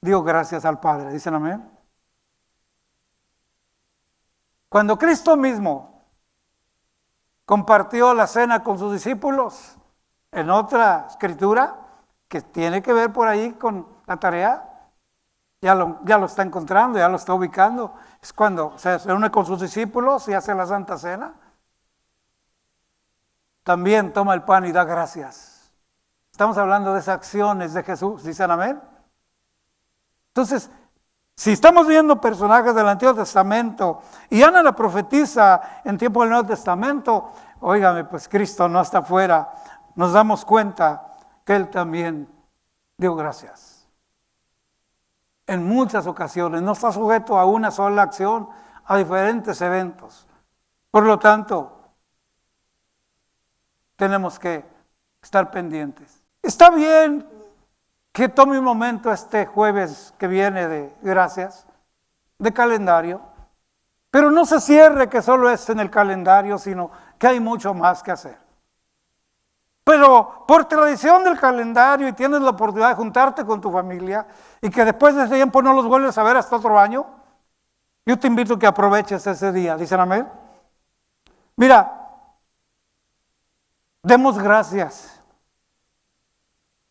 dio gracias al Padre. ¿Dicen amén? Cuando Cristo mismo compartió la cena con sus discípulos, en otra escritura, que tiene que ver por ahí con la tarea. Ya lo está encontrando, ya lo está ubicando. Es cuando se reúne con sus discípulos y hace la Santa Cena. También toma el pan y da gracias. Estamos hablando de esas acciones de Jesús, ¿dicen amén? Entonces, si estamos viendo personajes del Antiguo Testamento y Ana la profetiza en tiempo del Nuevo Testamento, óigame, pues Cristo no está fuera. Nos damos cuenta que Él también dio gracias. En muchas ocasiones, no está sujeto a una sola acción, a diferentes eventos. Por lo tanto, tenemos que estar pendientes. Está bien que tome un momento este jueves que viene de gracias, de calendario, pero no se cierre que solo es en el calendario, sino que hay mucho más que hacer. Pero por tradición del calendario y tienes la oportunidad de juntarte con tu familia y que después de ese tiempo no los vuelves a ver hasta otro año, yo te invito a que aproveches ese día. ¿Dicen amén? Mira, demos gracias,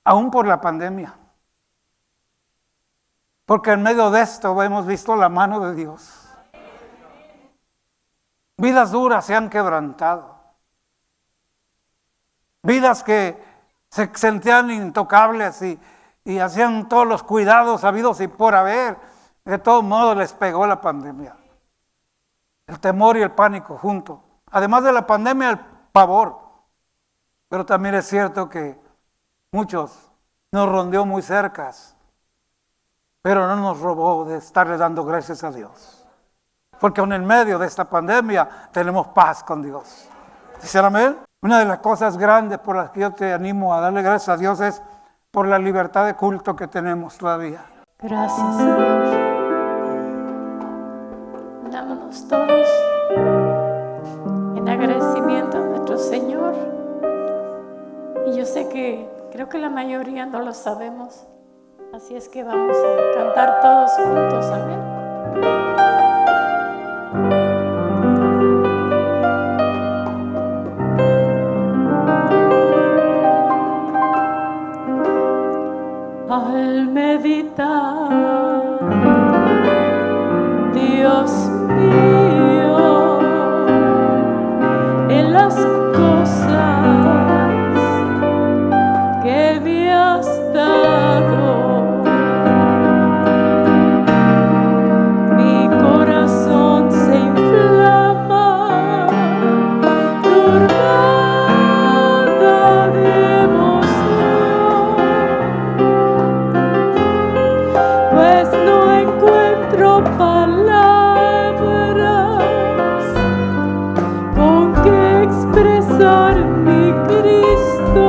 aún por la pandemia, porque en medio de esto hemos visto la mano de Dios. Vidas duras se han quebrantado. Vidas que se sentían intocables y hacían todos los cuidados habidos y por haber. De todos modos les pegó la pandemia. El temor y el pánico juntos. Además de la pandemia, el pavor. Pero también es cierto que muchos nos rondeó muy cercas, pero no nos robó de estarle dando gracias a Dios. Porque aún en medio de esta pandemia tenemos paz con Dios. ¿Dicen amén? Una de las cosas grandes por las que yo te animo a darle gracias a Dios es por la libertad de culto que tenemos todavía. Gracias, Señor. Unámonos todos en agradecimiento a nuestro Señor. Y yo sé que creo que la mayoría no lo sabemos. Así es que vamos a cantar todos juntos. Amén. Al meditar, Dios mío, en las cosas que me has dado, mi corazón se inflama, turbada de emoción, pues no encuentro palabras con que expresar mi Cristo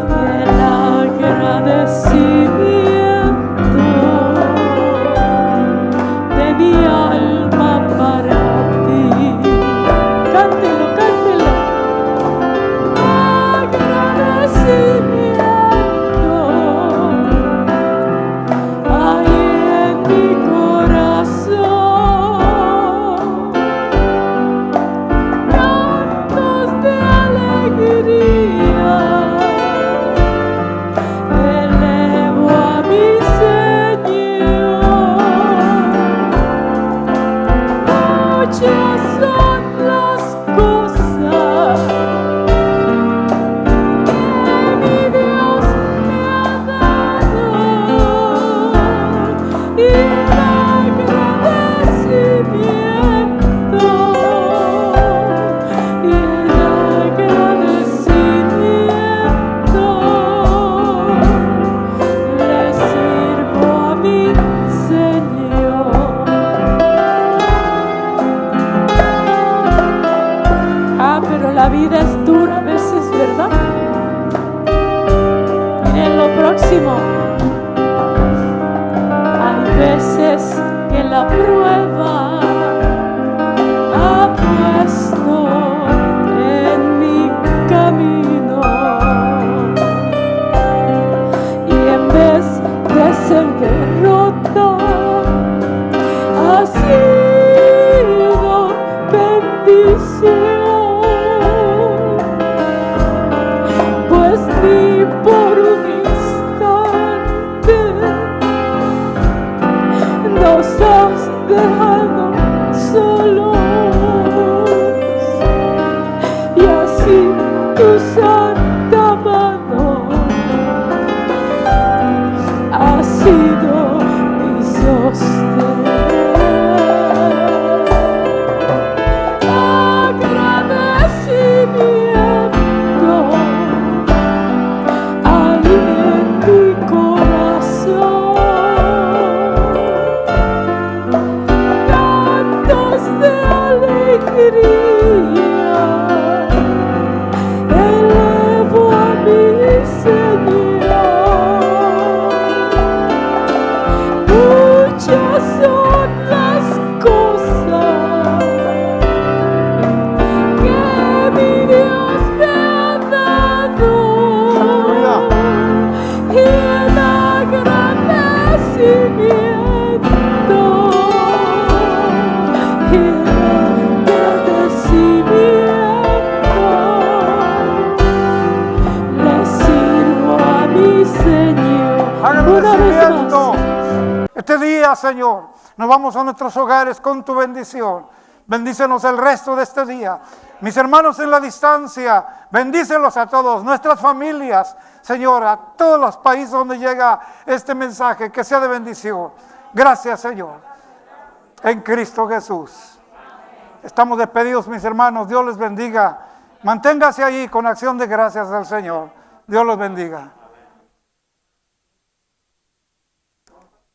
y el agradecimiento de mi alma para ti. Cántelo, cántelo. Agradecimiento hay en mi corazón, cantos de alegría elevo a mi Señor. Muchas son las cosas que mi Dios me ha dado y el agradecimiento le sirvo a mi Señor. Pero la vida es dura a veces, ¿verdad? Miren lo próximo. Hay veces que la prueba ha puesto en mi camino y en vez de ser derrota ha sido bendición. Agradecimiento. Este día, Señor, nos vamos a nuestros hogares con tu bendición. Bendícenos el resto de este día. Mis hermanos en la distancia, bendícelos a todos, nuestras familias, Señor, a todos los países donde llega este mensaje, que sea de bendición. Gracias, Señor, en Cristo Jesús. Estamos despedidos, mis hermanos. Dios les bendiga. Manténgase ahí con acción de gracias al Señor. Dios los bendiga.